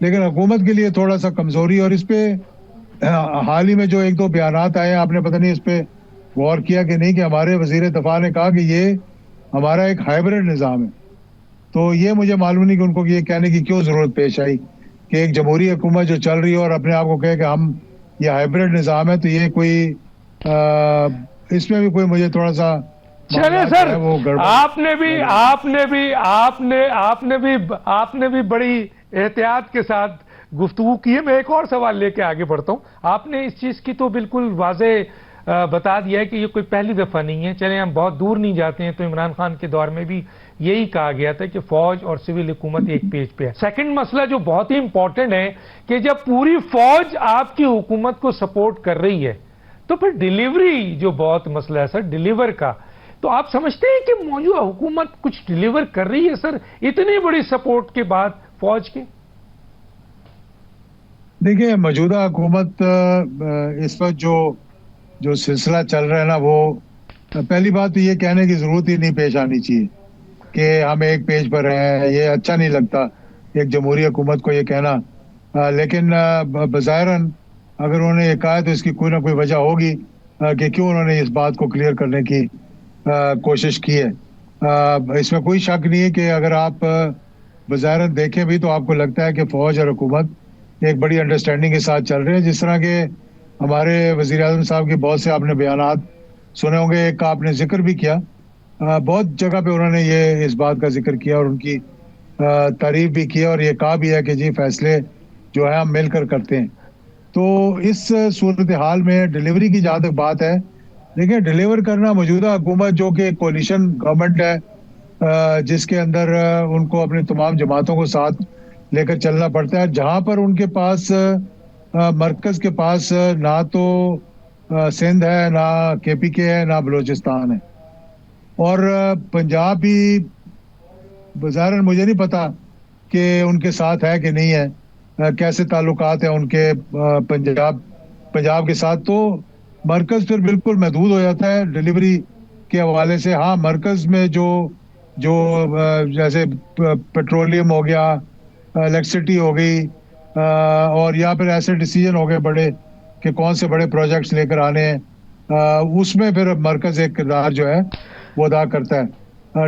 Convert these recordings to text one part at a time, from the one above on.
لیکن حکومت کے لیے تھوڑا سا کمزوری. اور اس پہ حال ہی میں جو ایک دو بیانات آئے ہیں, آپ نے پتہ نہیں اس پہ غور کیا کہ نہیں, کہ ہمارے وزیر دفاع نے کہا کہ یہ ہمارا ایک ہائبرڈ نظام ہے. تو یہ مجھے معلوم نہیں کہ ان کو یہ کہنے کی کیوں ضرورت پیش آئی کہ ایک جمہوری حکومت جو چل رہی ہے اور اپنے آپ کو کہے کہ ہم یہ ہائبرڈ نظام ہے. تو یہ کوئی اس میں بھی کوئی مجھے تھوڑا سا چلے سر, آپ نے بھی بڑی احتیاط کے ساتھ گفتگو کی ہے. میں ایک اور سوال لے کے آگے بڑھتا ہوں. آپ نے اس چیز کی تو بالکل واضح بتا دیا ہے کہ یہ کوئی پہلی دفعہ نہیں ہے. چلیں ہم بہت دور نہیں جاتے ہیں, تو عمران خان کے دور میں بھی یہی کہا گیا تھا کہ فوج اور سول حکومت ایک پیج پہ ہے. سیکنڈ مسئلہ جو بہت ہی امپورٹنٹ ہے کہ جب پوری فوج آپ کی حکومت کو سپورٹ کر رہی ہے تو پھر ڈیلیوری جو بہت مسئلہ ہے سر, ڈیلیور کا, تو آپ سمجھتے ہیں کہ موجودہ حکومت کچھ ڈیلیور کر رہی ہے سر اتنی بڑی سپورٹ کے بعد فوج کے؟ دیکھیں, موجودہ حکومت اس وقت جو سلسلہ چل رہا ہے نا, وہ پہلی بات تو یہ کہنے کی ضرورت ہی نہیں پیش آنی چاہیے کہ ہم ایک پیج پر ہیں. یہ اچھا نہیں لگتا ایک جمہوری حکومت کو یہ کہنا. لیکن بظاہراً اگر انہوں نے یہ کہا ہے تو اس کی کوئی نہ کوئی وجہ ہوگی کہ کیوں انہوں نے اس بات کو کلیئر کرنے کی کوشش کی ہے. اس میں کوئی شک نہیں ہے کہ اگر آپ بظاہراً دیکھیں بھی تو آپ کو لگتا ہے کہ فوج اور حکومت ایک بڑی انڈرسٹینڈنگ کے ساتھ چل رہے ہیں. جس طرح کہ ہمارے وزیر اعظم صاحب کے بہت سے آپ نے بیانات سنے ہوں گے, ایک کا آپ نے ذکر بھی کیا, بہت جگہ پہ انہوں نے یہ اس بات کا ذکر کیا اور ان کی تعریف بھی کیا, اور یہ کہا بھی ہے کہ جی فیصلے جو ہے ہم مل کر کرتے ہیں. تو اس صورتحال میں ڈیلیوری کی جہاں تک بات ہے, دیکھیں ڈیلیور کرنا موجودہ حکومت جو کہ کولیشن گورنمنٹ ہے, جس کے اندر ان کو اپنی تمام جماعتوں کو ساتھ لے کر چلنا پڑتا ہے, جہاں پر ان کے پاس مرکز کے پاس نہ تو سندھ ہے, نہ کے پی کے ہے, نہ بلوچستان ہے, اور پنجاب بھی بظاہراً مجھے نہیں پتا کہ ان کے ساتھ ہے کہ نہیں ہے, کیسے تعلقات ہیں ان کے پنجاب کے ساتھ. تو مرکز پھر بالکل محدود ہو جاتا ہے ڈیلیوری کے حوالے سے. ہاں, مرکز میں جو جیسے پیٹرولیم ہو گیا, الیکٹریسٹی ہو گئی, اور یا پھر ایسے ڈیسیجن ہو گئے بڑے کہ کون سے بڑے پروجیکٹس لے کر آنے ہیں, اس میں پھر مرکز ایک کردار جو ہے وہ ادا کرتا ہے.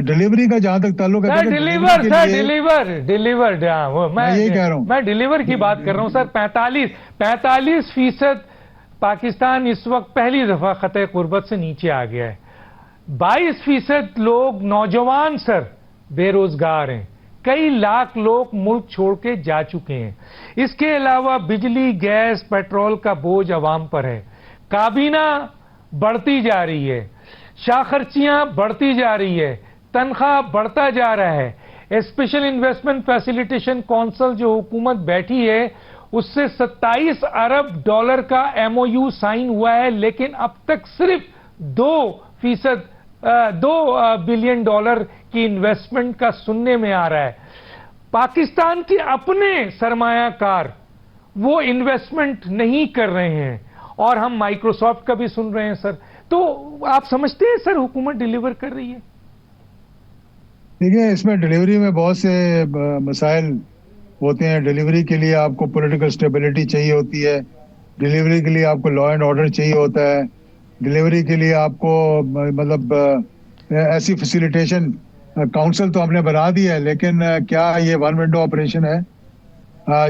ڈیلیوری کا جہاں تک تعلق ہے, ڈیلیور میں یہی کہہ رہا ہوں, میں ڈیلیور کی بات کر رہا ہوں سر. 45% پاکستان اس وقت پہلی دفعہ خطے قربت سے نیچے آ گیا ہے. 22% لوگ نوجوان سر بے روزگار ہیں. کئی لاکھ لوگ ملک چھوڑ کے جا چکے ہیں. اس کے علاوہ بجلی, گیس, پیٹرول کا بوجھ عوام پر ہے. کابینہ بڑھتی جا رہی ہے, شاخرچیاں بڑھتی جا رہی ہے, تنخواہ بڑھتا جا رہا ہے. اسپیشل انویسٹمنٹ فیسیلیٹیشن کونسل جو حکومت بیٹھی ہے اس سے $27 ارب کا ایم او یو سائن ہوا ہے, لیکن اب تک صرف 2 بلین ڈالر کی انویسٹمنٹ کا سننے میں آ رہا ہے. پاکستان کے اپنے سرمایہ کار وہ انویسٹمنٹ نہیں کر رہے ہیں, اور ہم مائکروسافٹ کا بھی سن رہے ہیں سر. تو آپ سمجھتے ہیں سر حکومت ڈیلیور کر رہی ہے؟ دیکھیں, اس میں ڈیلیوری میں بہت سے مسائل ہوتے ہیں. ڈیلیوری کے لیے آپ کو پولیٹیکل سٹیبلٹی چاہیے ہوتی ہے, ڈیلیوری کے لیے آپ کو لا اینڈ آرڈر چاہیے ہوتا ہے, ڈیلیوری کے لیے آپ کو مطلب ایسی فیسیلیٹیشن کاؤنسل تو ہم نے بنا دی ہے, لیکن کیا یہ ون ونڈو آپریشن ہے؟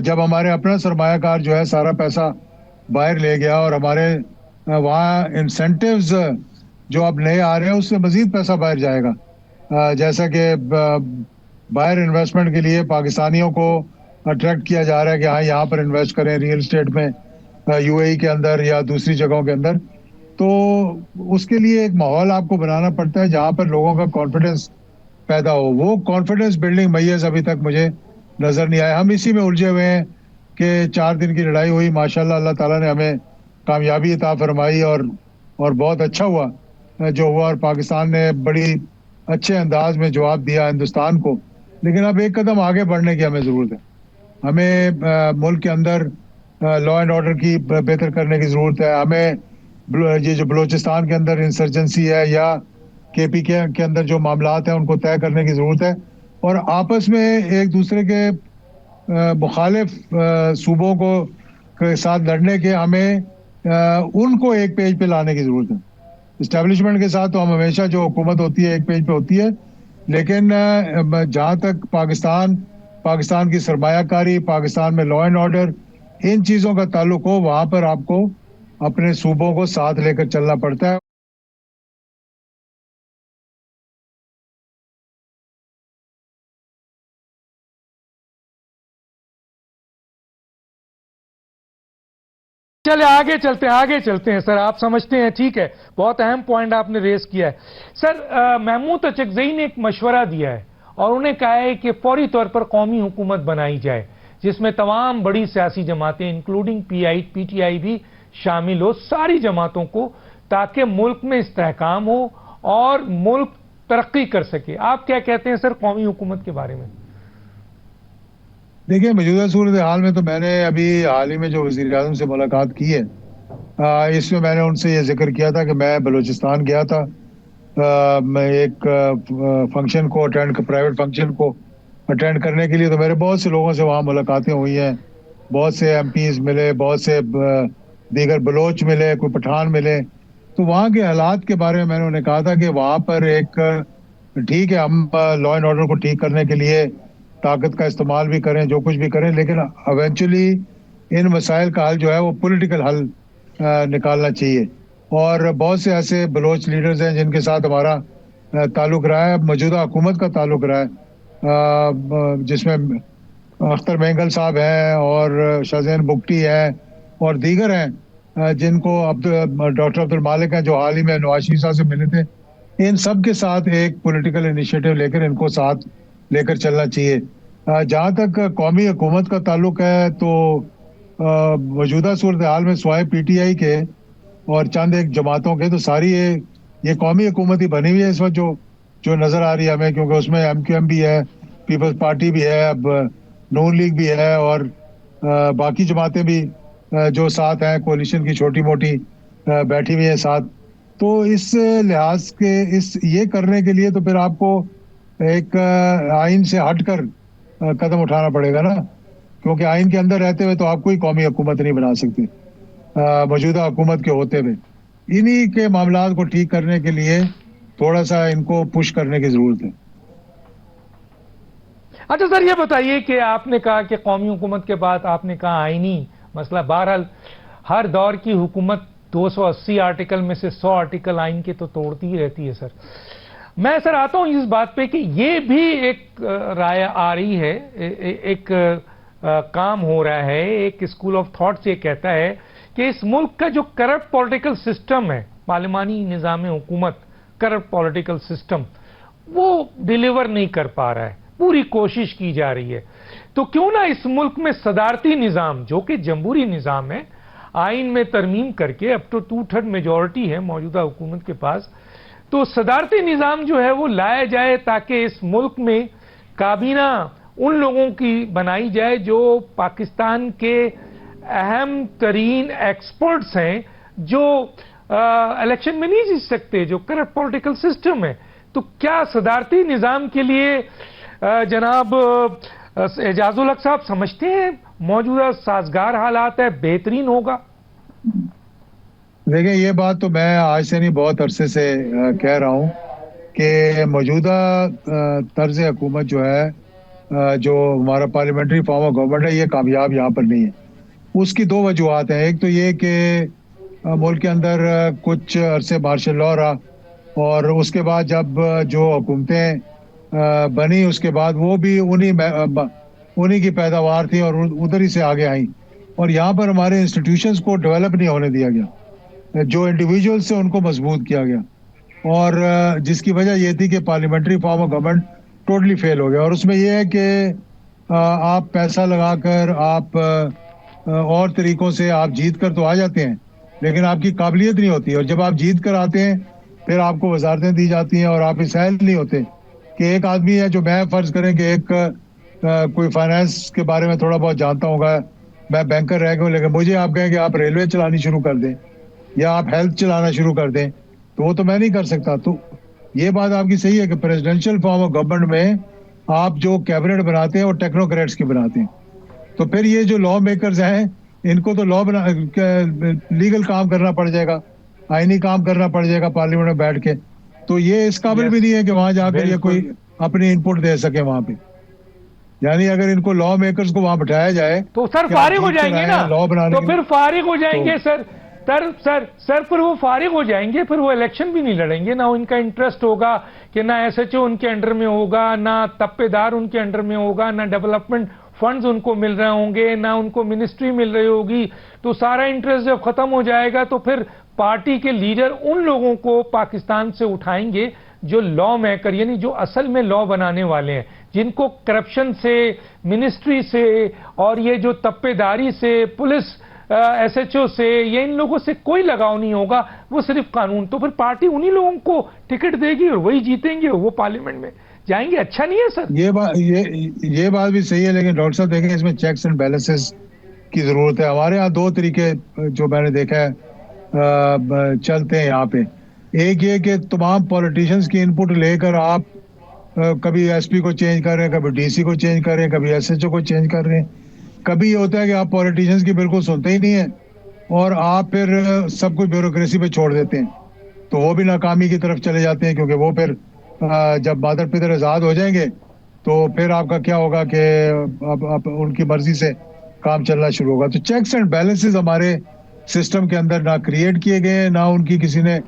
جب ہمارے اپنا سرمایہ کار جو ہے سارا پیسہ باہر لے گیا اور ہمارے وہاں انسینٹیوز جو اب نئے آ رہے ہیں اس سے مزید پیسہ باہر جائے گا. جیسا کہ باہر انویسٹمنٹ کے لیے پاکستانیوں کو اٹریکٹ کیا جا رہا ہے کہ ہاں یہاں پر انویسٹ کریں ریئل اسٹیٹ میں, یو اے ای کے اندر یا دوسری جگہوں کے اندر. تو اس کے لیے ایک ماحول آپ کو بنانا پڑتا ہے جہاں پر لوگوں کا کانفیڈنس پیدا ہو. وہ کانفیڈنس بلڈنگ میز ابھی تک مجھے نظر نہیں آیا. ہم اسی میں الجھے ہوئے ہیں کہ 4 دن کی لڑائی ہوئی, ماشاءاللہ اللہ تعالیٰ نے ہمیں کامیابی عطا فرمائی اور بہت اچھا ہوا جو ہوا, اور پاکستان نے بڑی اچھے انداز میں جواب دیا ہندوستان کو. لیکن اب ایک قدم آگے بڑھنے کی ہمیں ضرورت ہے. ہمیں ملک کے اندر لا اینڈ آرڈر کی بہتر کرنے کی ضرورت ہے. ہمیں یہ جو بلوچستان کے اندر انسرجنسی ہے یا کے پی کے اندر جو معاملات ہیں ان کو طے کرنے کی ضرورت ہے, اور آپس میں ایک دوسرے کے مخالف صوبوں کو کے ساتھ لڑنے کے ہمیں ان کو ایک پیج پہ لانے کی ضرورت ہے. اسٹیبلشمنٹ کے ساتھ تو ہم ہمیشہ جو حکومت ہوتی ہے ایک پیج پہ ہوتی ہے, لیکن جہاں تک پاکستان کی سرمایہ کاری, پاکستان میں لا اینڈ آرڈر, ان چیزوں کا تعلق ہو, وہاں پر آپ کو اپنے صوبوں کو ساتھ لے کر چلنا پڑتا ہے. چلے آگے چلتے ہیں سر. آپ سمجھتے ہیں, ٹھیک ہے, بہت اہم پوائنٹ آپ نے ریز کیا ہے سر. محمود اچکزئی نے ایک مشورہ دیا ہے اور انہیں کہا ہے کہ فوری طور پر قومی حکومت بنائی جائے جس میں تمام بڑی سیاسی جماعتیں انکلوڈنگ پی ٹی آئی بھی شامل ہو, ساری جماعتوں کو, تاکہ ملک میں استحکام ہو اور ملک ترقی کر سکے. آپ کیا کہتے ہیں سر قومی حکومت کے بارے میں؟ دیکھیں, موجودہ صورتحال میں تو میں نے ابھی حال ہی میں جو وزیر اعظم سے ملاقات کی ہے, اس میں میں نے ان سے یہ ذکر کیا تھا کہ میں بلوچستان گیا تھا, میں ایک فنکشن کو پرائیویٹ فنکشن کو اٹینڈ کرنے کے لیے. تو میرے بہت سے لوگوں سے وہاں ملاقاتیں ہوئی ہیں, بہت سے ایم پیز ملے, بہت سے دیگر بلوچ ملے, کوئی پٹھان ملے. تو وہاں کے حالات کے بارے میں نے انہیں کہا تھا کہ وہاں پر ایک ٹھیک ہے, ہم لا اینڈ آرڈر کو ٹھیک کرنے کے لیے طاقت کا استعمال بھی کریں, جو کچھ بھی کریں, لیکن ایونچولی ان مسائل کا حل جو ہے وہ پولیٹیکل حل نکالنا چاہیے. اور بہت سے ایسے بلوچ لیڈرز ہیں جن کے ساتھ ہمارا تعلق رہا ہے, موجودہ حکومت کا تعلق رہا ہے, جس میں اختر مینگل صاحب ہیں اور شاہزین بگٹی ہیں اور دیگر ہیں, جن کو ڈاکٹر عبد المالک ہیں جو حال ہی میں نواز شریف صاحب سے ملے تھے. ان سب کے ساتھ ایک پولیٹیکل انیشیٹو لے کر ان کو ساتھ لے کر چلنا چاہیے. جہاں تک قومی حکومت کا تعلق ہے تو موجودہ صورتحال میں سوائے پی ٹی آئی کے اور چند ایک جماعتوں کے تو ساری یہ قومی حکومت ہی بنی ہوئی ہے اس وقت جو نظر آ رہی ہے ہمیں, کیونکہ اس میں ایم کیو ایم بھی ہے, پیپلز پارٹی بھی ہے, اب نون لیگ بھی ہے اور باقی جماعتیں بھی جو ساتھ ہیں کولیشن کی چھوٹی موٹی بیٹھی ہوئی ہیں ساتھ. تو اس لحاظ کے یہ کرنے کے لیے تو پھر آپ کو ایک آئین سے ہٹ کر قدم اٹھانا پڑے گا نا, کیونکہ آئین کے اندر رہتے ہوئے تو آپ کوئی قومی حکومت نہیں بنا سکتے موجودہ حکومت کے ہوتے ہوئے. انہی کے معاملات کو ٹھیک کرنے کے لیے تھوڑا سا ان کو پش کرنے کی ضرورت ہے. اچھا سر, یہ بتائیے کہ آپ نے کہا کہ قومی حکومت کے بعد آپ نے کہا آئینی مسئلہ. بہرحال ہر دور کی حکومت 280 آرٹیکل میں سے 100 آرٹیکل آئین کے تو توڑتی ہی رہتی ہے سر. میں سر آتا ہوں اس بات پہ کہ یہ بھی ایک رائے آ رہی ہے, ایک کام ہو رہا ہے, ایک اسکول آف تھاٹ یہ کہتا ہے کہ اس ملک کا جو کرپٹ پولیٹیکل سسٹم ہے, پارلیمانی نظام حکومت, کرپٹ پولیٹیکل سسٹم, وہ ڈیلیور نہیں کر پا رہا ہے. پوری کوشش کی جا رہی ہے, تو کیوں نہ اس ملک میں صدارتی نظام جو کہ جمہوری نظام ہے, آئین میں ترمیم کر کے, اب تو 2/3 میجورٹی ہے موجودہ حکومت کے پاس, تو صدارتی نظام جو ہے وہ لایا جائے تاکہ اس ملک میں کابینہ ان لوگوں کی بنائی جائے جو پاکستان کے اہم ترین ایکسپرٹس ہیں, جو الیکشن میں نہیں جیت سکتے, جو کرپٹ پولیٹیکل سسٹم ہے. تو کیا صدارتی نظام کے لیے جناب اعجاز الحق صاحب سمجھتے ہیں موجودہ سازگار حالات ہے, بہترین ہوگا؟ دیکھیں, یہ بات تو میں آج سے نہیں بہت عرصے سے کہہ رہا ہوں کہ موجودہ طرز حکومت جو ہے, جو ہمارا پارلیمنٹری فارم آف گورنمنٹ ہے, یہ کامیاب یہاں پر نہیں ہے. اس کی 2 وجوہات ہیں. ایک تو یہ کہ ملک کے اندر کچھ عرصے مارشل لاء رہا, اور اس کے بعد جب جو حکومتیں بنی اس کے بعد وہ بھی انہی کی پیداوار تھی اور ادھر ہی سے آگے آئیں, اور یہاں پر ہمارے انسٹیٹیوشنز کو ڈیولپ نہیں ہونے دیا گیا, جو انڈیویجولز سے ان کو مضبوط کیا گیا, اور جس کی وجہ یہ تھی کہ parliamentary form of government totally fail ہو گیا. اور اس میں یہ ہے کہ آپ پیسہ لگا کر, آپ اور طریقوں سے آپ جیت کر تو آ جاتے ہیں, لیکن آپ کی قابلیت نہیں ہوتی, اور جب آپ جیت کر آتے ہیں پھر آپ کو وزارتیں دی جاتی ہیں اور آپ اس اہل نہیں ہوتے. کہ ایک آدمی ہے جو, میں فرض کریں کہ ایک کوئی فائنانس کے بارے میں تھوڑا بہت جانتا ہوگا, میں بینکر رہ گیا ہوں, لیکن مجھے آپ کہیں کہ آپ ریلوے چلانی شروع کر دیں یا آپ ہیلتھ چلانا شروع کر دیں, تو وہ تو میں نہیں کر سکتا. تو یہ بات آپ کی صحیح ہے کہ پریزیڈنشل فارم آف گورنمنٹ میں آپ جو کیبنٹ بناتے ہیں وہ ٹیکنوکریٹس کی بناتے ہیں, تو پھر یہ جو لا میکرز ہیں ان کو تو لا بنا لیگل کام کرنا پڑ جائے گا, آئینی کام کرنا پڑ جائے گا پارلیمنٹ میں بیٹھ کے. تو یہ اس قابل بھی یس نہیں ہے کہ وہاں جا کر یہ بالکل. کوئی اپنی ان پٹ دے سکے وہاں پہ. یعنی اگر ان کو لا میکرز کو وہاں بٹھایا جائے تو سر کہ آپ فارغ ہو جیت کر جائیں گے آئے نا, ہیں لا بنانے تو کے لیے, پھر فارغ ہو جائیں تو گے سر. سر پھر وہ فارغ ہو جائیں گے, پھر وہ الیکشن بھی نہیں لڑیں گے, نہ ان کا انٹرسٹ ہوگا کہ نہ ایس ایچ او ان کے انڈر میں ہوگا, نہ تپے دار ان کے انڈر میں ہوگا, نہ ڈیولپمنٹ فنڈز ان کو مل رہے ہوں گے, نہ ان کو منسٹری مل رہی ہوگی. تو سارا انٹرسٹ جب ختم ہو جائے گا تو پھر پارٹی کے لیڈر ان لوگوں کو پاکستان سے اٹھائیں گے جو لا میکر, یعنی جو اصل میں لا بنانے والے ہیں, جن کو کرپشن سے, منسٹری سے, اور یہ جو تپے داری سے, پولیس ایس ایچ او سے, یہ ان لوگوں سے کوئی لگاؤ نہیں ہوگا, وہ صرف قانون. تو پھر پارٹی انہی لوگوں کو ٹکٹ دے گی اور وہی جیتیں گے, وہ پارلیمنٹ میں جائیں گے. اچھا نہیں ہے سر؟ یہ بات بھی صحیح ہے, لیکن ڈاکٹر صاحب دیکھیں اس میں چیکس اینڈ بیلنسز کی ضرورت ہے. ہمارے ہاں دو طریقے جو میں نے دیکھا ہے چلتے ہیں یہاں پہ. ایک یہ کہ تمام پولیٹیشنز کی ان پٹ لے کر آپ کبھی ایس پی کو چینج کر رہے ہیں, کبھی ڈی سی کو چینج کر رہے ہیں, کبھی ایس ایچ او کو چینج کر رہے ہیں. کبھی یہ ہوتا ہے کہ آپ پولیٹیشنز کی بالکل سنتے ہی نہیں ہیں اور آپ پھر سب کچھ بیوروکریسی پہ چھوڑ دیتے ہیں, تو وہ بھی ناکامی کی طرف چلے جاتے ہیں. کیونکہ وہ پھر جب مادر پدر آزاد ہو جائیں گے تو پھر آپ کا کیا ہوگا کہ اب ان کی مرضی سے کام چلنا شروع ہوگا. تو چیکس اینڈ بیلنسز ہمارے سسٹم کے اندر نہ کریٹ کیے گئے ہیں, نہ ان کی کسی نے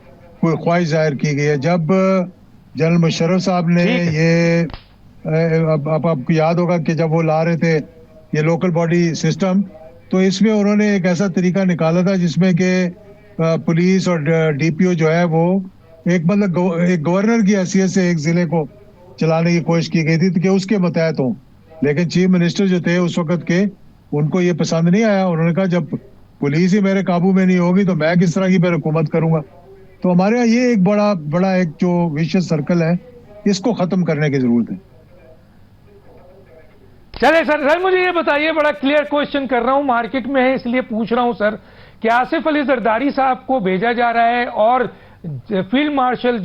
کوئی خواہش ظاہر کی گئی ہے. جب جنرل مشرف صاحب نے ٹھیک ہے. یہ اب آپ کو یاد ہوگا کہ جب وہ لا رہے تھے یہ لوکل باڈی سسٹم, تو اس میں انہوں نے ایک ایسا طریقہ نکالا تھا جس میں کہ پولیس اور ڈی پی او جو ہے وہ ایک مطلب ایک گورنر کی حیثیت سے ایک ضلع کو چلانے کی کوشش کی گئی تھی کہ اس کے متحد ہوں. لیکن چیف منسٹر جو تھے اس وقت کے, ان کو یہ پسند نہیں آیا. انہوں نے کہا جب پولیس ہی میرے قابو میں نہیں ہوگی تو میں کس طرح کی پھر حکومت کروں گا. تو ہمارے یہاں یہ ایک بڑا ایک جو ویشیس سرکل ہے, اس کو ختم کرنے کی ضرورت ہے. چلے سر مجھے یہ بتائیے, بڑا کلیئر کوشچن کر رہا ہوں, مارکیٹ میں ہے اس لیے پوچھ رہا ہوں سر, کہ آصف علی زرداری صاحب کو بھیجا جا رہا ہے اور field marshal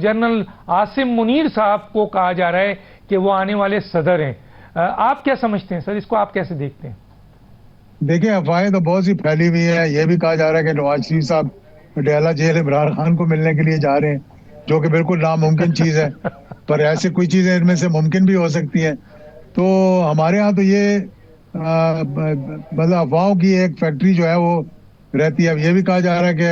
general Asim Munir صاحب کو کہا جا رہا ہے کہ وہ آنے والے صدر ہیں. آپ کیا سمجھتے ہیں سر, اس کو آپ کیسے دیکھتے ہیں؟ دیکھیں افواہیں تو بہت سی پھیلی ہوئی ہیں. یہ بھی کہا جا رہا ہے کہ نواز شریف صاحب ڈیالہ جیل عمران خان کو ملنے کے لیے جا رہے ہیں, جو کہ بالکل ناممکن چیز ہے. پر ایسے کوئی چیزیں ان میں سے ممکن بھی ہو سکتی ہیں. تو ہمارے ہاں تو یہ مطلب افواہوں کی ایک فیکٹری جو ہے وہ رہتی ہے. اب یہ بھی کہا جا رہا ہے کہ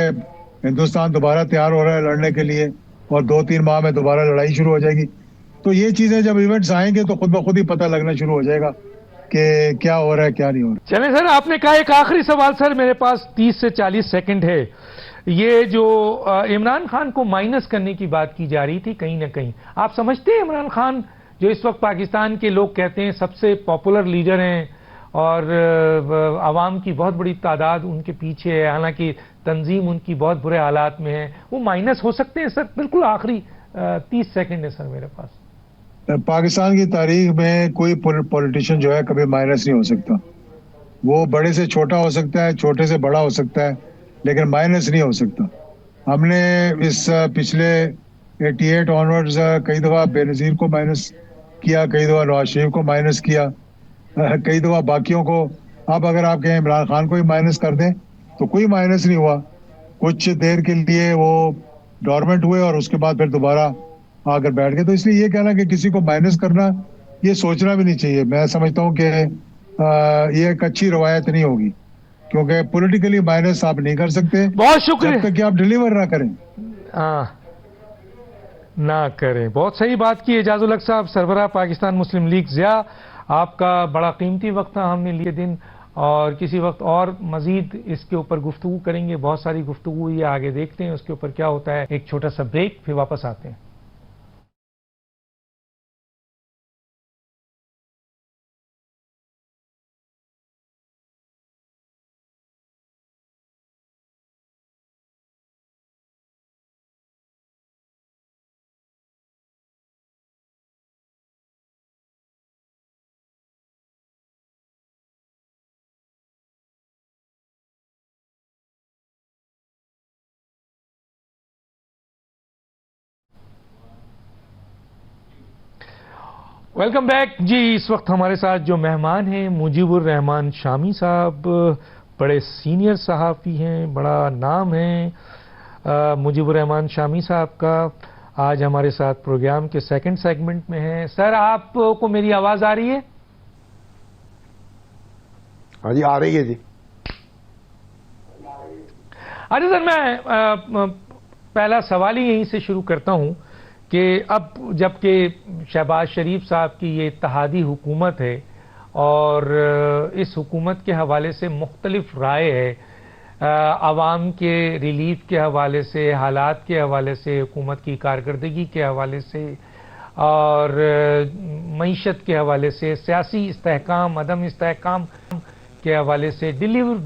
ہندوستان دوبارہ تیار ہو رہا ہے لڑنے کے لیے اور 2-3 ماہ میں دوبارہ لڑائی شروع ہو جائے گی. تو یہ چیزیں جب ایونٹس آئیں گے تو خود بخود ہی پتہ لگنا شروع ہو جائے گا کہ کیا ہو رہا ہے کیا نہیں ہو رہا. چلیں سر, آپ نے کہا ایک آخری سوال سر, میرے پاس 30 سے 40 سیکنڈ ہے. یہ جو عمران خان کو مائنس کرنے کی بات کی جا رہی تھی کہیں نہ کہیں, آپ سمجھتے ہیں عمران خان جو اس وقت پاکستان کے لوگ کہتے ہیں سب سے پاپولر لیڈر ہیں اور عوام کی بہت بڑی تعداد ان کے پیچھے ہے, حالانکہ تنظیم ان کی بہت برے حالات میں ہے, وہ مائنس ہو سکتے ہیں سر؟ بالکل آخری 30 سیکنڈ ہے سر میرے پاس. پاکستان کی تاریخ میں کوئی پولیٹیشین جو ہے کبھی مائنس نہیں ہو سکتا. وہ بڑے سے چھوٹا ہو سکتا ہے, چھوٹے سے بڑا ہو سکتا ہے, لیکن مائنس نہیں ہو سکتا. ہم نے اس پچھلے 88 آنورڈز کئی دفعہ بے نظیر کو مائنس کیا, کئی دفعہ نواز شریف کو مائنس کیا, کئی دفعہ باقیوں کو. اب اگر آپ کہیں عمران خان کو ہی مائنس کر دیں تو کوئی مائنس نہیں ہوا. کچھ دیر کے لیے وہ ڈورمنٹ ہوئے اور اس کے بعد پھر دوبارہ آ کر بیٹھ گئے. تو اس لیے یہ کہنا کہ کسی کو مائنس کرنا, یہ سوچنا بھی نہیں چاہیے. میں سمجھتا ہوں کہ یہ ایک اچھی روایت نہیں ہوگی, کیونکہ پولیٹیکلی مائنس آپ نہیں کر سکتے بہت جب شکریہ. تک کہ آپ ڈیلیور نہ کریں. ہاں نہ کریں. بہت صحیح بات کی اعجاز الحق صاحب, سربراہ پاکستان مسلم لیگ ضیاء, آپ کا بڑا قیمتی وقت تھا ہم نے لیے دن, اور کسی وقت اور مزید اس کے اوپر گفتگو کریں گے. بہت ساری گفتگو یہ آگے دیکھتے ہیں اس کے اوپر کیا ہوتا ہے. ایک چھوٹا سا بریک, پھر واپس آتے ہیں. ویلکم بیک جی. اس وقت ہمارے ساتھ جو مہمان ہیں مجیب الرحمان شامی صاحب، بڑے سینئر صحافی ہیں، بڑا نام ہے مجیب الرحمان شامی صاحب کا. آج ہمارے ساتھ پروگرام کے سیکنڈ سیگمنٹ میں ہیں. سر آپ کو میری آواز آ رہی ہے؟ ہاں جی، آ رہی ہے جی. اچھا سر، میں پہلا سوال ہی یہیں سے شروع کرتا ہوں کہ اب جبکہ شہباز شریف صاحب کی یہ اتحادی حکومت ہے اور اس حکومت کے حوالے سے مختلف رائے ہے، عوام کے ریلیف کے حوالے سے، حالات کے حوالے سے، حکومت کی کارکردگی کے حوالے سے اور معیشت کے حوالے سے، سیاسی استحکام عدم استحکام کے حوالے سے،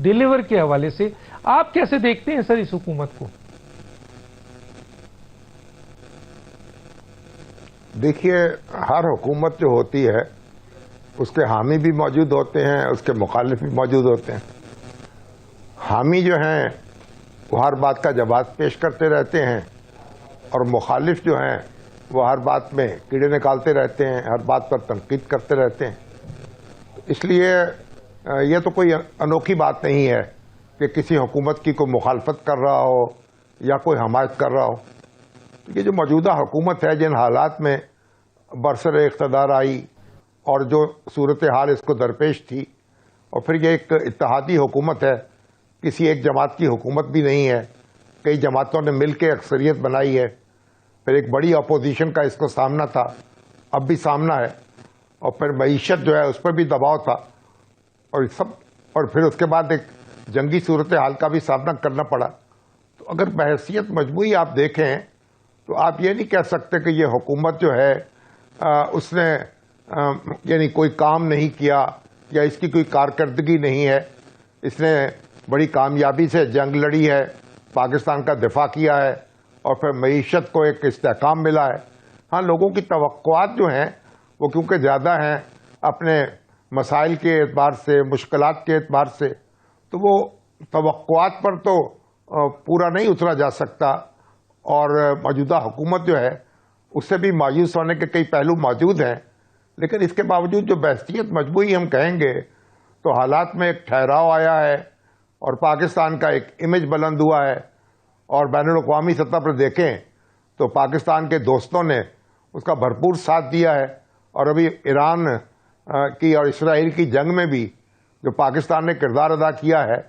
ڈیلیور کے حوالے سے، آپ کیسے دیکھتے ہیں سر اس حکومت کو؟ دیکھیے، ہر حکومت جو ہوتی ہے اس کے حامی بھی موجود ہوتے ہیں، اس کے مخالف بھی موجود ہوتے ہیں. حامی جو ہیں وہ ہر بات کا جواب پیش کرتے رہتے ہیں اور مخالف جو ہیں وہ ہر بات میں کیڑے نکالتے رہتے ہیں، ہر بات پر تنقید کرتے رہتے ہیں. اس لیے یہ تو کوئی انوکھی بات نہیں ہے کہ کسی حکومت کی کوئی مخالفت کر رہا ہو یا کوئی حمایت کر رہا ہو. یہ جو موجودہ حکومت ہے، جن حالات میں برسر اقتدار آئی اور جو صورتحال اس کو درپیش تھی، اور پھر یہ ایک اتحادی حکومت ہے، کسی ایک جماعت کی حکومت بھی نہیں ہے، کئی جماعتوں نے مل کے اکثریت بنائی ہے. پھر ایک بڑی اپوزیشن کا اس کو سامنا تھا، اب بھی سامنا ہے، اور پھر معیشت جو ہے اس پر بھی دباؤ تھا اور پھر اس کے بعد ایک جنگی صورتحال کا بھی سامنا کرنا پڑا. تو اگر بحیثیت مجموعی آپ دیکھیں تو آپ یہ نہیں کہہ سکتے کہ یہ حکومت جو ہے اس نے یعنی کوئی کام نہیں کیا یا اس کی کوئی کارکردگی نہیں ہے. اس نے بڑی کامیابی سے جنگ لڑی ہے، پاکستان کا دفاع کیا ہے اور پھر معیشت کو ایک استحکام ملا ہے. ہاں، لوگوں کی توقعات جو ہیں وہ کیونکہ زیادہ ہیں اپنے مسائل کے اعتبار سے، مشکلات کے اعتبار سے، تو وہ توقعات پر تو پورا نہیں اترا جا سکتا. اور موجودہ حکومت جو ہے اس سے بھی مایوس ہونے کے کئی پہلو موجود ہیں. لیکن اس کے باوجود جو بحثیت مجموعی ہم کہیں گے تو حالات میں ایک ٹھہراؤ آیا ہے اور پاکستان کا ایک امیج بلند ہوا ہے. اور بین الاقوامی سطح پر دیکھیں تو پاکستان کے دوستوں نے اس کا بھرپور ساتھ دیا ہے. اور ابھی ایران کی اور اسرائیل کی جنگ میں بھی جو پاکستان نے کردار ادا کیا ہے،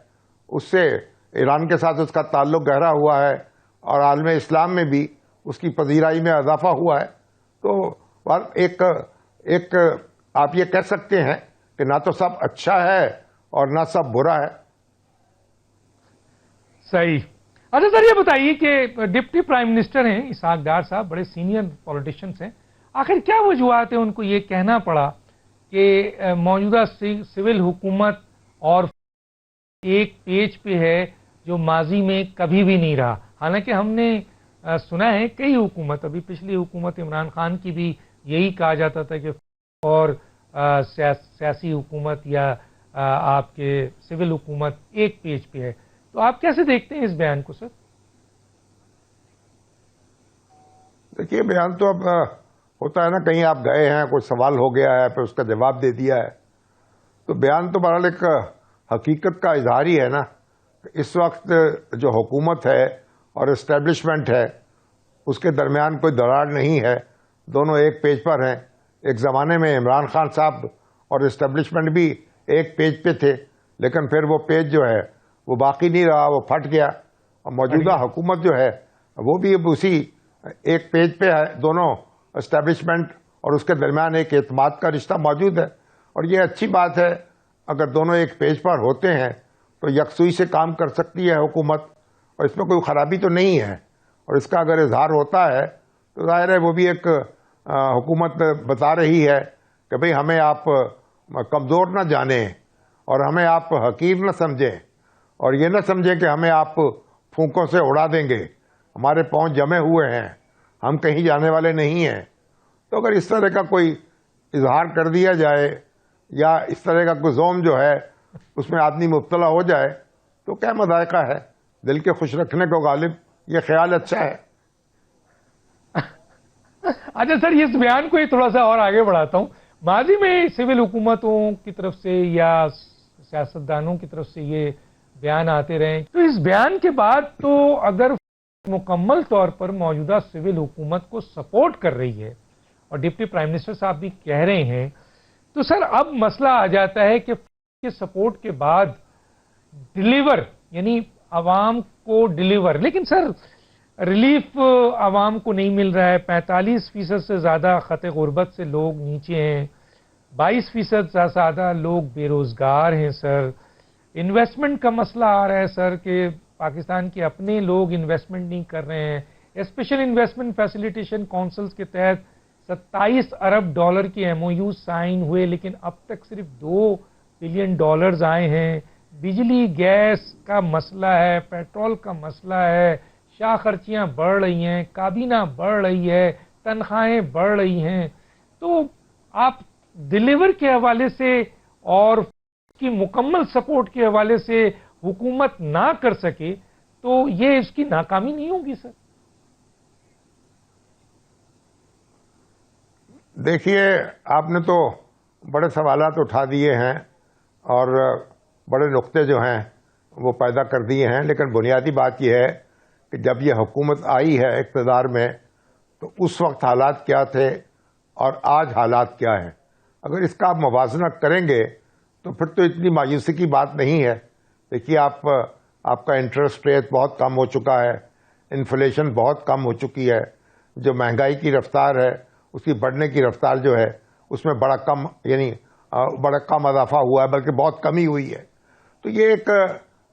اس سے ایران کے ساتھ اس کا تعلق گہرا ہوا ہے اور عالم اسلام میں بھی اس کی پذیرائی میں اضافہ ہوا ہے. تو ایک آپ یہ کہہ سکتے ہیں کہ نہ تو سب اچھا ہے اور نہ سب برا ہے. صحیح. اچھا سر، یہ بتائیے کہ ڈپٹی پرائم منسٹر ہیں اسحاق ڈار صاحب، بڑے سینئر پولیٹیشنز ہیں، آخر کیا وجوہات ہیں ان کو یہ کہنا پڑا کہ موجودہ سول حکومت اور ایک پیج پہ ہے جو ماضی میں کبھی بھی نہیں رہا؟ حالانکہ ہم نے سنا ہے کئی حکومت، ابھی پچھلی حکومت عمران خان کی بھی یہی کہا جاتا تھا کہ اور سیاسی حکومت یا آپ کے سول حکومت ایک پیج پہ ہے. تو آپ کیسے دیکھتے ہیں اس بیان کو سر؟ دیکھیے، بیان تو اب ہوتا ہے نا، کہیں آپ گئے ہیں، کوئی سوال ہو گیا ہے، پھر اس کا جواب دے دیا ہے. تو بیان تو بہرحال ایک حقیقت کا اظہار ہی ہے نا. اس وقت جو حکومت ہے اور اسٹیبلشمنٹ ہے اس کے درمیان کوئی دراڑ نہیں ہے، دونوں ایک پیج پر ہیں. ایک زمانے میں عمران خان صاحب اور اسٹیبلشمنٹ بھی ایک پیج پہ تھے، لیکن پھر وہ پیج جو ہے وہ باقی نہیں رہا، وہ پھٹ گیا. اور موجودہ حکومت جو ہے وہ بھی اب اسی ایک پیج پہ ہے. دونوں اسٹیبلشمنٹ اور اس کے درمیان ایک اعتماد کا رشتہ موجود ہے، اور یہ اچھی بات ہے. اگر دونوں ایک پیج پر ہوتے ہیں تو یکسوئی سے کام کر سکتی ہے حکومت، اور اس میں کوئی خرابی تو نہیں ہے. اور اس کا اگر اظہار ہوتا ہے تو ظاہر ہے وہ بھی ایک حکومت بتا رہی ہے کہ بھئی ہمیں آپ کمزور نہ جانیں اور ہمیں آپ حقیر نہ سمجھیں، اور یہ نہ سمجھیں کہ ہمیں آپ پھونکوں سے اڑا دیں گے. ہمارے پاؤں جمے ہوئے ہیں، ہم کہیں جانے والے نہیں ہیں. تو اگر اس طرح کا کوئی اظہار کر دیا جائے یا اس طرح کا کوئی زوم جو ہے اس میں آدمی مبتلا ہو جائے تو کیا مذائقہ ہے؟ دل کے خوش رکھنے کو غالب یہ خیال اچھا ہے. اچھا سر، اس بیان کو تھوڑا سا اور آگے بڑھاتا ہوں. ماضی میں سول حکومتوں کی طرف سے یا سیاستدانوں کی طرف سے یہ بیان آتے رہے، تو اس بیان کے بعد تو اگر مکمل طور پر موجودہ سول حکومت کو سپورٹ کر رہی ہے اور ڈپٹی پرائم منسٹر صاحب بھی کہہ رہے ہیں، تو سر اب مسئلہ آ جاتا ہے کہ سپورٹ کے بعد ڈیلیور، یعنی عوام کو ڈیلیور، لیکن سر ریلیف عوام کو نہیں مل رہا ہے. 45% سے زیادہ خط غربت سے لوگ نیچے ہیں، 22% سے زیادہ لوگ بے روزگار ہیں سر. انویسٹمنٹ کا مسئلہ آ رہا ہے سر کہ پاکستان کے اپنے لوگ انویسٹمنٹ نہیں کر رہے ہیں. اسپیشل انویسٹمنٹ فیسیلیٹیشن کونسلز کے تحت 27 ارب ڈالر کی MOU سائن ہوئے، لیکن اب تک صرف $2 بلین آئے ہیں. بجلی گیس کا مسئلہ ہے، پیٹرول کا مسئلہ ہے، شاہ خرچیاں بڑھ رہی ہیں، کابینہ بڑھ رہی ہے، تنخواہیں بڑھ رہی ہیں. تو آپ ڈیلیور کے حوالے سے اور کی مکمل سپورٹ کے حوالے سے حکومت نہ کر سکے تو یہ اس کی ناکامی نہیں ہوگی سر؟ دیکھیے، آپ نے تو بڑے سوالات اٹھا دیے ہیں اور بڑے نقطے جو ہیں وہ پیدا کر دیے ہیں، لیکن بنیادی بات یہ ہے کہ جب یہ حکومت آئی ہے اقتدار میں تو اس وقت حالات کیا تھے اور آج حالات کیا ہیں. اگر اس کا آپ موازنہ کریں گے تو پھر تو اتنی مایوسی کی بات نہیں ہے. دیکھیے، آپ کا انٹرسٹ ریٹ بہت کم ہو چکا ہے، انفلیشن بہت کم ہو چکی ہے، جو مہنگائی کی رفتار ہے اس کی بڑھنے کی رفتار جو ہے اس میں بڑا کم اضافہ ہوا ہے، بلکہ بہت کمی ہوئی ہے. تو یہ ایک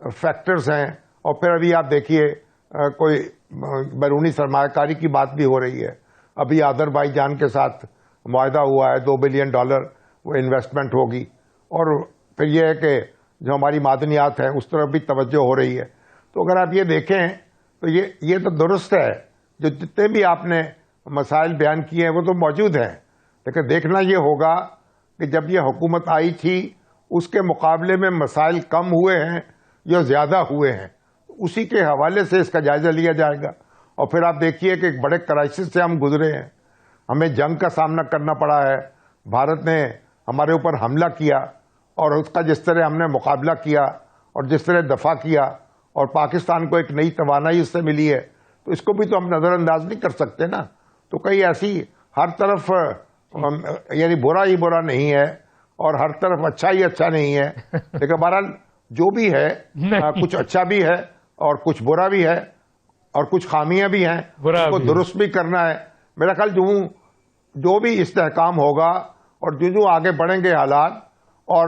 فیکٹرز ہیں. اور پھر ابھی آپ دیکھیے کوئی بیرونی سرمایہ کاری کی بات بھی ہو رہی ہے. ابھی آذربائیجان کے ساتھ معاہدہ ہوا ہے، $2 بلین وہ انویسٹمنٹ ہوگی. اور پھر یہ ہے کہ جو ہماری معدنیات ہیں اس طرف بھی توجہ ہو رہی ہے. تو اگر آپ یہ دیکھیں تو یہ تو درست ہے، جو جتنے بھی آپ نے مسائل بیان کیے ہیں وہ تو موجود ہیں، لیکن دیکھنا یہ ہوگا کہ جب یہ حکومت آئی تھی اس کے مقابلے میں مسائل کم ہوئے ہیں یا زیادہ ہوئے ہیں. اسی کے حوالے سے اس کا جائزہ لیا جائے گا. اور پھر آپ دیکھیے کہ ایک بڑے کرائسس سے ہم گزرے ہیں، ہمیں جنگ کا سامنا کرنا پڑا ہے، بھارت نے ہمارے اوپر حملہ کیا اور اس کا جس طرح ہم نے مقابلہ کیا اور جس طرح دفاع کیا، اور پاکستان کو ایک نئی توانائی اس سے ملی ہے، تو اس کو بھی تو ہم نظر انداز نہیں کر سکتے نا. تو کئی ایسی ہر طرف یعنی برا ہی برا نہیں ہے اور ہر طرف اچھا ہی اچھا نہیں ہے، لیکن بہرحال جو بھی ہے کچھ اچھا بھی ہے اور کچھ برا بھی ہے اور کچھ خامیاں بھی ہیں، اس کو درست بھی کرنا ہے. میرا خیال جو بھی استحکام ہوگا اور جو آگے بڑھیں گے حالات، اور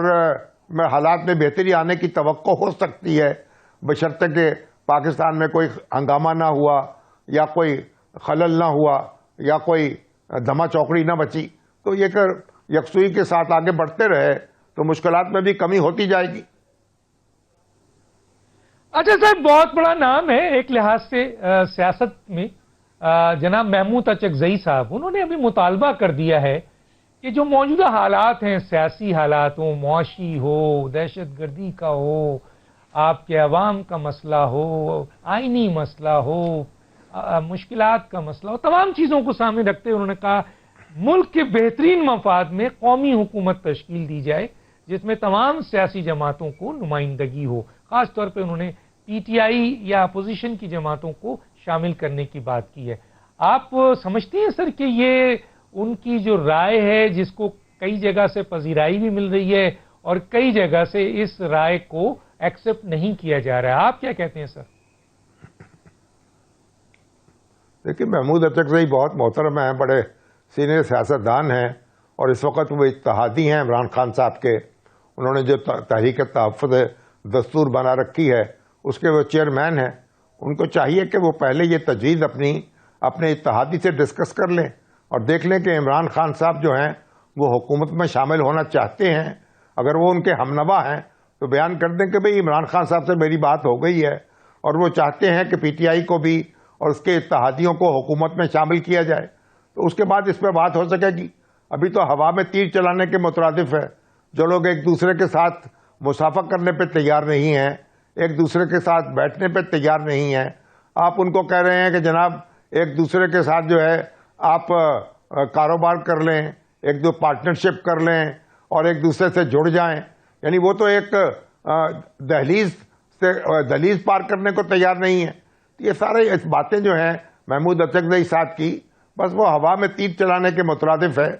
حالات میں بہتری آنے کی توقع ہو سکتی ہے، بشرطے کہ پاکستان میں کوئی ہنگامہ نہ ہوا یا کوئی خلل نہ ہوا یا کوئی دھما چوکڑی نہ بچی. تو یہ کہ یکسوئی کے ساتھ آگے بڑھتے رہے تو مشکلات میں بھی کمی ہوتی جائے گی. اچھا سر، بہت بڑا نام ہے ایک لحاظ سے سیاست میں، جناب محمود اچکزئی صاحب، انہوں نے ابھی مطالبہ کر دیا ہے کہ جو موجودہ حالات ہیں، سیاسی حالات ہو، معاشی ہو، دہشت گردی کا ہو، آپ کے عوام کا مسئلہ ہو، آئینی مسئلہ ہو، مشکلات کا مسئلہ ہو، تمام چیزوں کو سامنے رکھتے ہوئے انہوں نے کہا ملک کے بہترین مفاد میں قومی حکومت تشکیل دی جائے جس میں تمام سیاسی جماعتوں کو نمائندگی ہو. خاص طور پہ انہوں نے PTI یا اپوزیشن کی جماعتوں کو شامل کرنے کی بات کی ہے. آپ سمجھتے ہیں سر کہ یہ ان کی جو رائے ہے جس کو کئی جگہ سے پذیرائی بھی مل رہی ہے اور کئی جگہ سے اس رائے کو ایکسپٹ نہیں کیا جا رہا ہے، آپ کیا کہتے ہیں سر؟ دیکھیے، محمود اچکزئی بہت محترم ہیں، بڑے سینئر سیاستدان ہیں، اور اس وقت وہ اتحادی ہیں عمران خان صاحب کے. انہوں نے جو تحریک تحفظ دستور بنا رکھی ہے اس کے وہ چیئرمین ہیں. ان کو چاہیے کہ وہ پہلے یہ تجویز اپنے اتحادی سے ڈسکس کر لیں اور دیکھ لیں کہ عمران خان صاحب جو ہیں وہ حکومت میں شامل ہونا چاہتے ہیں. اگر وہ ان کے ہمنوا ہیں تو بیان کر دیں کہ بھئی عمران خان صاحب سے میری بات ہو گئی ہے اور وہ چاہتے ہیں کہ PTI کو بھی اور اس کے اتحادیوں کو حکومت میں شامل کیا جائے، تو اس کے بعد اس پہ بات ہو سکے گی. ابھی تو ہوا میں تیر چلانے کے مترادف ہے. جو لوگ ایک دوسرے کے ساتھ مصافحہ کرنے پہ تیار نہیں ہیں، ایک دوسرے کے ساتھ بیٹھنے پہ تیار نہیں ہیں، آپ ان کو کہہ رہے ہیں کہ جناب ایک دوسرے کے ساتھ جو ہے آپ کاروبار کر لیں، ایک دو پارٹنرشپ کر لیں اور ایک دوسرے سے جڑ جائیں. یعنی وہ تو ایک دہلیز پار کرنے کو تیار نہیں ہے. یہ سارے باتیں جو ہیں محمود اچکزئی صاحب کی، بس وہ ہوا میں تیر چلانے کے مترادف ہے.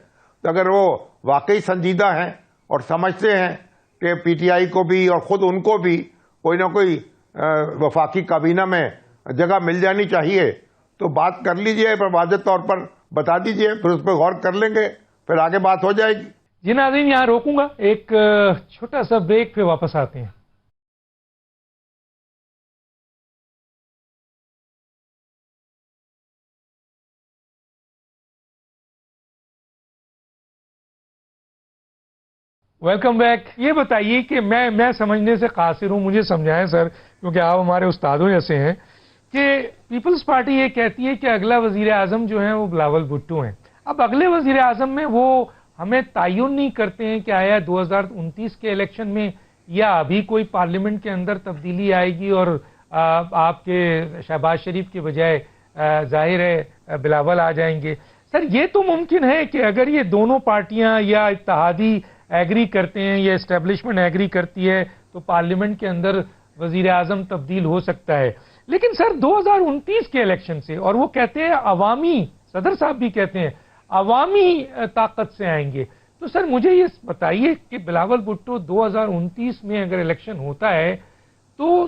تو اگر وہ واقعی سنجیدہ ہیں اور سمجھتے ہیں کہ پی ٹی آئی کو بھی اور خود ان کو بھی کوئی نہ کوئی وفاقی کابینہ میں جگہ مل جانی چاہیے، تو بات کر لیجئے، پر واضح طور پر بتا دیجئے، پھر اس پہ غور کر لیں گے، پھر آگے بات ہو جائے گی. جی ناظرین، یہاں روکوں گا، ایک چھوٹا سا بریک، پہ واپس آتے ہیں. Welcome back. یہ بتائیے کہ میں سمجھنے سے قاصر ہوں، مجھے سمجھائیں سر، کیونکہ آپ ہمارے استادوں جیسے ہیں، کہ پیپلز پارٹی یہ کہتی ہے کہ اگلا وزیر اعظم جو ہیں وہ بلاول بھٹو ہیں. اب اگلے وزیر اعظم میں وہ ہمیں تعین نہیں کرتے ہیں کہ آیا 2029 کے الیکشن میں یا ابھی کوئی پارلیمنٹ کے اندر تبدیلی آئے گی اور آپ کے شہباز شریف کے بجائے ظاہر ہے بلاول آ جائیں گے. سر یہ تو ممکن ہے کہ اگر یہ دونوں پارٹیاں یا اتحادی ایگری کرتے ہیں یا اسٹیبلشمنٹ ایگری کرتی ہے تو پارلیمنٹ کے اندر وزیر اعظم تبدیل ہو سکتا ہے. لیکن سر 2029 کے الیکشن سے، اور وہ کہتے ہیں عوامی، صدر صاحب بھی کہتے ہیں عوامی طاقت سے آئیں گے. تو سر مجھے یہ بتائیے کہ بلاول بھٹو 2029 میں اگر الیکشن ہوتا ہے تو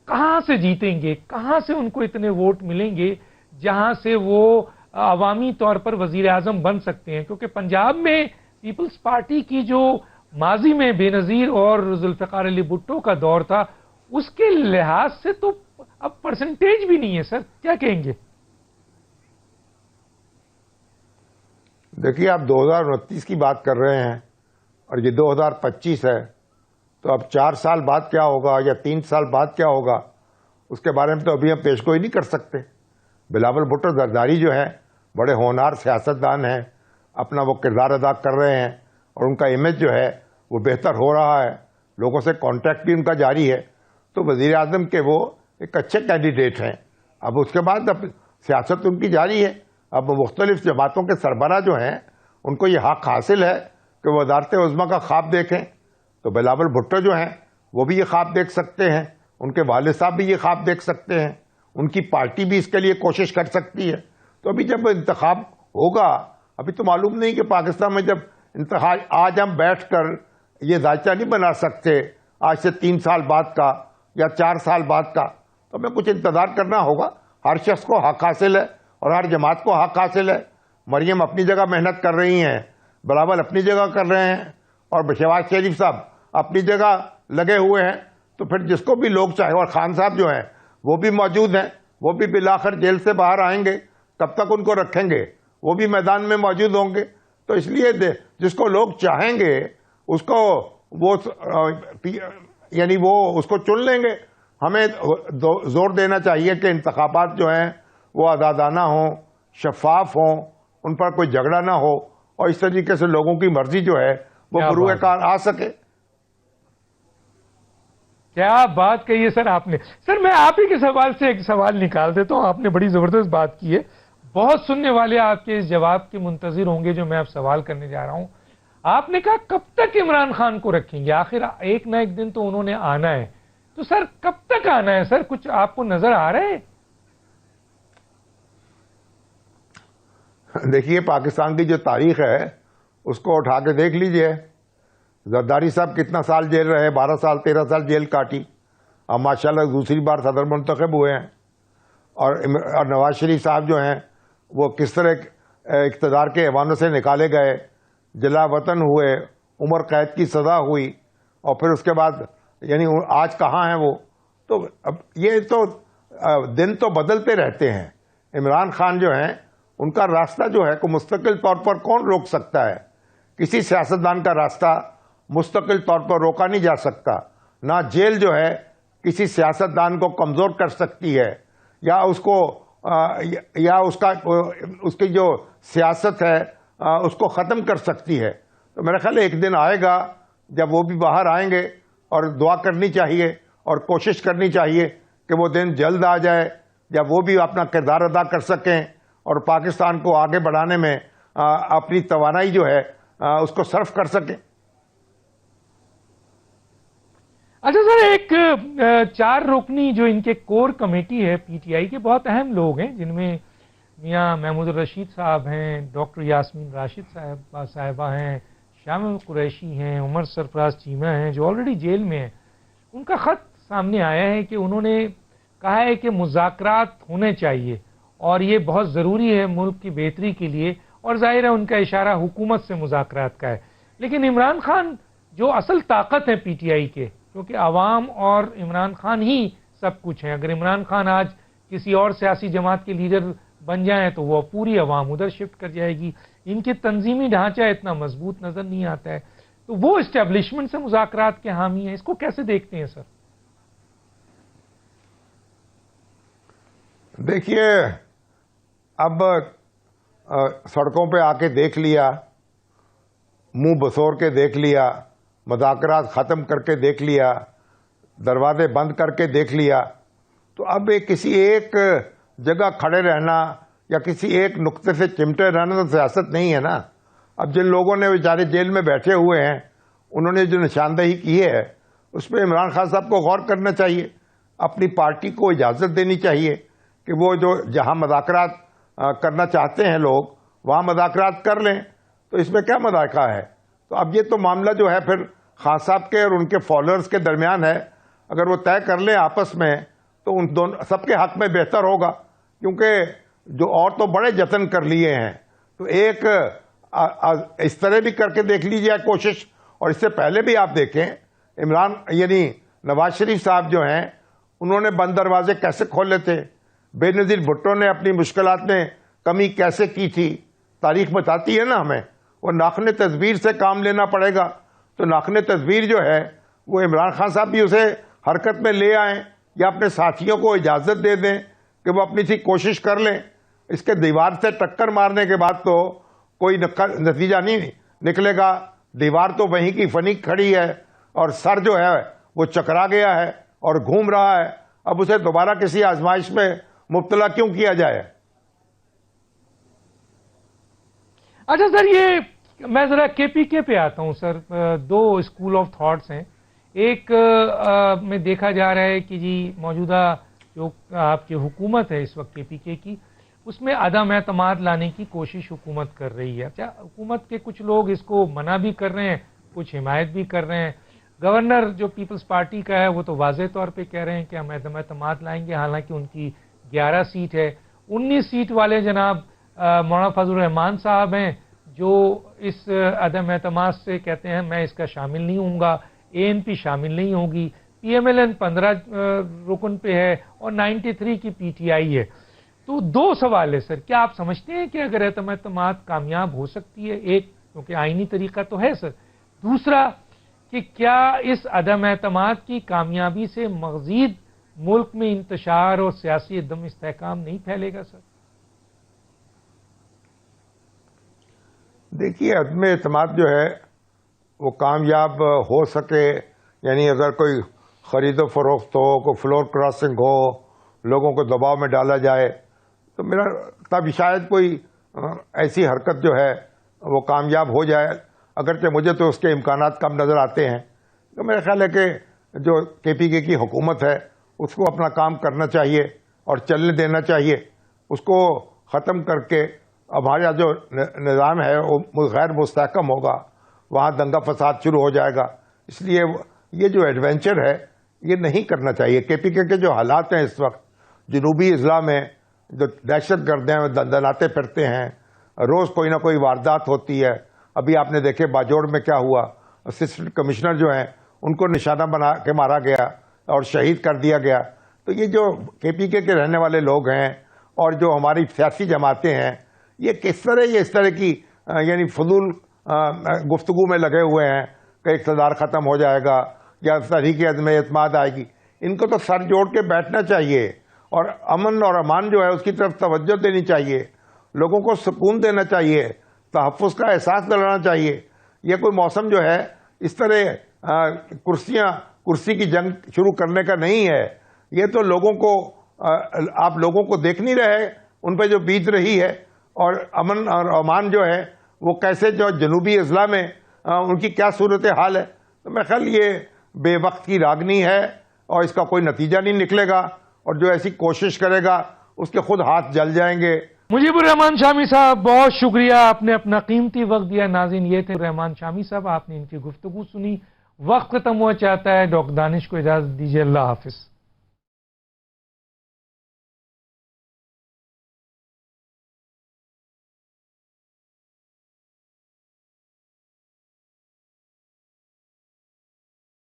کہاں سے جیتیں گے، کہاں سے ان کو اتنے ووٹ ملیں گے جہاں سے وہ عوامی طور پر وزیر اعظم بن سکتے ہیں؟ کیونکہ پنجاب میں پیپلز پارٹی کی جو ماضی میں بے نظیر اور ذوالفقار علی بھٹو کا دور تھا، اس کے لحاظ سے تو اب پرسنٹیج بھی نہیں ہے. سر کیا کہیں گے؟ دیکھیے، آپ 2029 کی بات کر رہے ہیں اور یہ 2025 ہے، تو اب 4 سال بعد کیا ہوگا یا 3 سال بعد کیا ہوگا، اس کے بارے میں تو ابھی ہم پیشگوئی نہیں کر سکتے. بلاول بھٹو زرداری جو ہے بڑے ہونہار سیاستدان ہیں، اپنا وہ کردار ادا کر رہے ہیں اور ان کا امیج جو ہے وہ بہتر ہو رہا ہے، لوگوں سے کانٹیکٹ بھی ان کا جاری ہے. تو وزیر اعظم کے وہ ایک اچھے کینڈیڈیٹ ہیں. اب اس کے بعد اب سیاست ان کی جاری ہے. اب مختلف جماعتوں کے سربراہ جو ہیں ان کو یہ حق حاصل ہے کہ وہ وزارت عظمیٰ کا خواب دیکھیں. تو بلاول بھٹو جو ہیں وہ بھی یہ خواب دیکھ سکتے ہیں، ان کے والد صاحب بھی یہ خواب دیکھ سکتے ہیں، ان کی پارٹی بھی اس کے لیے کوشش کر سکتی ہے. تو ابھی جب انتخاب ہوگا، ابھی تو معلوم نہیں کہ پاکستان میں جب انتخاب، آج ہم بیٹھ کر یہ ذائقہ نہیں بنا سکتے آج سے 3 سال بعد کا یا 4 سال بعد کا. تو ہمیں کچھ انتظار کرنا ہوگا. ہر شخص کو حق حاصل ہے اور ہر جماعت کو حق حاصل ہے. مریم اپنی جگہ محنت کر رہی ہیں، بلاول اپنی جگہ کر رہے ہیں اور شہباز شریف صاحب اپنی جگہ لگے ہوئے ہیں. تو پھر جس کو بھی لوگ چاہے، اور خان صاحب جو ہیں وہ بھی موجود ہیں، وہ بھی بالآخر جیل سے باہر آئیں گے. کب تک ان کو رکھیں گے؟ وہ بھی میدان میں موجود ہوں گے. تو اس لیے جس کو لوگ چاہیں گے اس کو وہ یعنی وہ اس کو چن لیں گے. ہمیں زور دینا چاہیے کہ انتخابات جو ہیں وہ آزادانہ ہوں، شفاف ہوں، ان پر کوئی جھگڑا نہ ہو اور اس طریقے سے لوگوں کی مرضی جو ہے وہ بروئے کار آ سکے. کیا بات کہی ہے سر آپ نے. سر میں آپ ہی کے سوال سے ایک سوال نکال دیتا ہوں. آپ نے بڑی زبردست بات کی ہے. بہت سننے والے آپ کے اس جواب کے منتظر ہوں گے جو میں اب سوال کرنے جا رہا ہوں. آپ نے کہا کب تک عمران خان کو رکھیں گے؟ آخر ایک نہ ایک دن تو انہوں نے آنا ہے. تو سر کب تک آنا ہے؟ سر کچھ آپ کو نظر آ رہا ہے؟ دیکھیے، پاکستان کی جو تاریخ ہے اس کو اٹھا کے دیکھ لیجئے. زرداری صاحب کتنا سال جیل رہے؟ 12 سال 13 سال جیل کاٹی. اب ماشاءاللہ دوسری بار صدر منتخب ہوئے ہیں. اور نواز شریف صاحب جو ہیں وہ کس طرح اقتدار کے ایوانوں سے نکالے گئے، جلا وطن ہوئے، عمر قید کی سزا ہوئی اور پھر اس کے بعد یعنی آج کہاں ہیں وہ؟ تو اب یہ تو دن تو بدلتے رہتے ہیں. عمران خان جو ہیں ان کا راستہ جو ہے کو مستقل طور پر کون روک سکتا ہے؟ کسی سیاستدان کا راستہ مستقل طور پر روکا نہیں جا سکتا. نہ جیل جو ہے کسی سیاستدان کو کمزور کر سکتی ہے یا اس کو یا اس کی جو سیاست ہے اس کو ختم کر سکتی ہے. تو میرا خیال ہے ایک دن آئے گا جب وہ بھی باہر آئیں گے اور دعا کرنی چاہیے اور کوشش کرنی چاہیے کہ وہ دن جلد آ جائے جب وہ بھی اپنا کردار ادا کر سکیں اور پاکستان کو آگے بڑھانے میں اپنی توانائی جو ہے اس کو صرف کر سکیں. اچھا سر، ایک 4 رکنی جو ان کے کور کمیٹی ہے پی ٹی آئی کے، بہت اہم لوگ ہیں، جن میں میاں محمود الرشید صاحب ہیں، ڈاکٹر یاسمین راشد صاحبہ ہیں، شامل قریشی ہیں، عمر سرفراز چیمہ ہیں جو آلریڈی جیل میں ہیں. ان کا خط سامنے آیا ہے کہ انہوں نے کہا ہے کہ مذاکرات ہونے چاہیے اور یہ بہت ضروری ہے ملک کی بہتری کے لیے، اور ظاہر ہے ان کا اشارہ حکومت سے مذاکرات کا ہے. لیکن عمران خان جو اصل طاقت ہے پی ٹی آئی کے، کیونکہ عوام اور عمران خان ہی سب کچھ ہیں، اگر عمران خان آج کسی اور سیاسی جماعت کے لیڈر بن جائیں تو وہ پوری عوام ادھر شفٹ کر جائے گی. ان کے تنظیمی ڈھانچہ اتنا مضبوط نظر نہیں آتا ہے، تو وہ اسٹیبلشمنٹ سے مذاکرات کے حامی ہیں. اس کو کیسے دیکھتے ہیں سر؟ دیکھیے، اب سڑکوں پہ آ کے دیکھ لیا، منہ بسور کے دیکھ لیا، مذاکرات ختم کر کے دیکھ لیا، دروازے بند کر کے دیکھ لیا، تو اب کسی ایک جگہ کھڑے رہنا یا کسی ایک نقطے سے چمٹے رہنا تو سیاست نہیں ہے نا. اب جن لوگوں نے بیچارے جیل میں بیٹھے ہوئے ہیں، انہوں نے جو نشاندہی کی ہے اس پہ عمران خان صاحب کو غور کرنا چاہیے. اپنی پارٹی کو اجازت دینی چاہیے کہ وہ جو جہاں مذاکرات کرنا چاہتے ہیں لوگ وہاں مذاکرات کر لیں. تو اس میں کیا مذاکرہ ہے؟ تو اب یہ تو معاملہ جو ہے پھر خان صاحب کے اور ان کے فالوورز کے درمیان ہے. اگر وہ طے کر لیں آپس میں تو ان دونوں سب کے حق میں بہتر ہوگا، کیونکہ جو اور تو بڑے جتن کر لیے ہیں، تو ایک اس طرح بھی کر کے دیکھ لیجیے کوشش. اور اس سے پہلے بھی آپ دیکھیں یعنی نواز شریف صاحب جو ہیں انہوں نے بند دروازے کیسے کھولے تھے، بے نظیر بھٹو نے اپنی مشکلات میں کمی کیسے کی تھی، تاریخ بتاتی ہے نا ہمیں. وہ ناخن تدبیر سے کام لینا پڑے گا. تو ناخن تدبیر جو ہے وہ عمران خان صاحب بھی اسے حرکت میں لے آئیں یا اپنے ساتھیوں کو اجازت دے دیں کہ وہ اپنی سی کوشش کر لیں. اس کے دیوار سے ٹکر مارنے کے بعد تو کوئی نتیجہ نہیں نکلے گا. دیوار تو وہیں کی فنی کھڑی ہے اور سر جو ہے وہ چکرا گیا ہے اور گھوم رہا ہے. اب اسے دوبارہ کسی آزمائش میں مبتلا کیوں کیا جائے؟ اچھا سر، یہ میں ذرا کے پی کے پہ آتا ہوں سر. 2 اسکول آف تھاٹس ہیں. ایک میں دیکھا جا رہا ہے کہ جی موجودہ جو آپ کی حکومت ہے اس وقت کے پی کے کی، اس میں عدم اعتماد لانے کی کوشش حکومت کر رہی ہے. اچھا، حکومت کے کچھ لوگ اس کو منع بھی کر رہے ہیں، کچھ حمایت بھی کر رہے ہیں. گورنر جو پیپلز پارٹی کا ہے وہ تو واضح طور پہ کہہ رہے ہیں کہ ہم عدم اعتماد لائیں گے، حالانکہ ان کی 11 سیٹ ہے. 19 سیٹ والے جناب مولانا فضل الرحمان صاحب ہیں جو اس عدم اعتماد سے کہتے ہیں میں اس کا شامل نہیں ہوں گا، اے این پی شامل نہیں ہوگی، پی ایم ایل این 15 رکن پہ ہے اور 93 کی پی ٹی آئی ہے. تو 2 سوال ہے سر. کیا آپ سمجھتے ہیں کہ اگر عدم اعتماد کامیاب ہو سکتی ہے؟ ایک، کیونکہ آئینی طریقہ تو ہے سر. دوسرا کہ کیا اس عدم اعتماد کی کامیابی سے مزید ملک میں انتشار اور سیاسی عدم استحکام نہیں پھیلے گا سر؟ دیکھیے، عدم اعتماد جو ہے وہ کامیاب ہو سکے، یعنی اگر کوئی خرید و فروخت ہو، کوئی فلور کراسنگ ہو، لوگوں کو دباؤ میں ڈالا جائے، تو میرا تب شاید کوئی ایسی حرکت جو ہے وہ کامیاب ہو جائے. اگرچہ مجھے تو اس کے امکانات کم نظر آتے ہیں. تو میرا خیال ہے کہ جو کے پی کے کی حکومت ہے اس کو اپنا کام کرنا چاہیے اور چلنے دینا چاہیے. اس کو ختم کر کے ہمارا جو نظام ہے وہ غیر مستحکم ہوگا، وہاں دنگا فساد شروع ہو جائے گا. اس لیے یہ جو ایڈونچر ہے یہ نہیں کرنا چاہیے. کے پی کے جو حالات ہیں اس وقت جنوبی اضلاع میں، جو دہشت گرد ہیں دندناتے پھرتے ہیں، روز کوئی نہ کوئی واردات ہوتی ہے. ابھی آپ نے دیکھے باجوڑ میں کیا ہوا، اسسٹنٹ کمشنر جو ہیں ان کو نشانہ بنا کے مارا گیا اور شہید کر دیا گیا. تو یہ جو کے پی کے رہنے والے لوگ ہیں اور جو ہماری سیاسی جماعتیں ہیں، یہ کس طرح اس طرح کی یعنی فضول گفتگو میں لگے ہوئے ہیں کہ اقتدار ختم ہو جائے گا یا تحریک عدم اعتماد آئے گی. ان کو تو سر جوڑ کے بیٹھنا چاہیے اور امن اور امان جو ہے اس کی طرف توجہ دینی چاہیے. لوگوں کو سکون دینا چاہیے، تحفظ کا احساس دلانا چاہیے. یہ کوئی موسم جو ہے اس طرح کرسی کی جنگ شروع کرنے کا نہیں ہے. یہ تو لوگوں کو آپ لوگوں کو دیکھ نہیں رہے ان پہ جو بیت رہی ہے اور امن اور امان جو ہے وہ کیسے جو جنوبی اضلاع میں ان کی کیا صورتحال ہے، تو میں خیال یہ بے وقت کی راگنی ہے اور اس کا کوئی نتیجہ نہیں نکلے گا، اور جو ایسی کوشش کرے گا اس کے خود ہاتھ جل جائیں گے۔ مجیب الرحمان شامی صاحب بہت شکریہ، آپ نے اپنا قیمتی وقت دیا۔ ناظرین یہ تھے الرحمان شامی صاحب، آپ نے ان کی گفتگو سنی۔ وقت ختم ہوا چاہتا ہے، ڈاکٹر دانش کو اجازت دیجیے، اللہ حافظ۔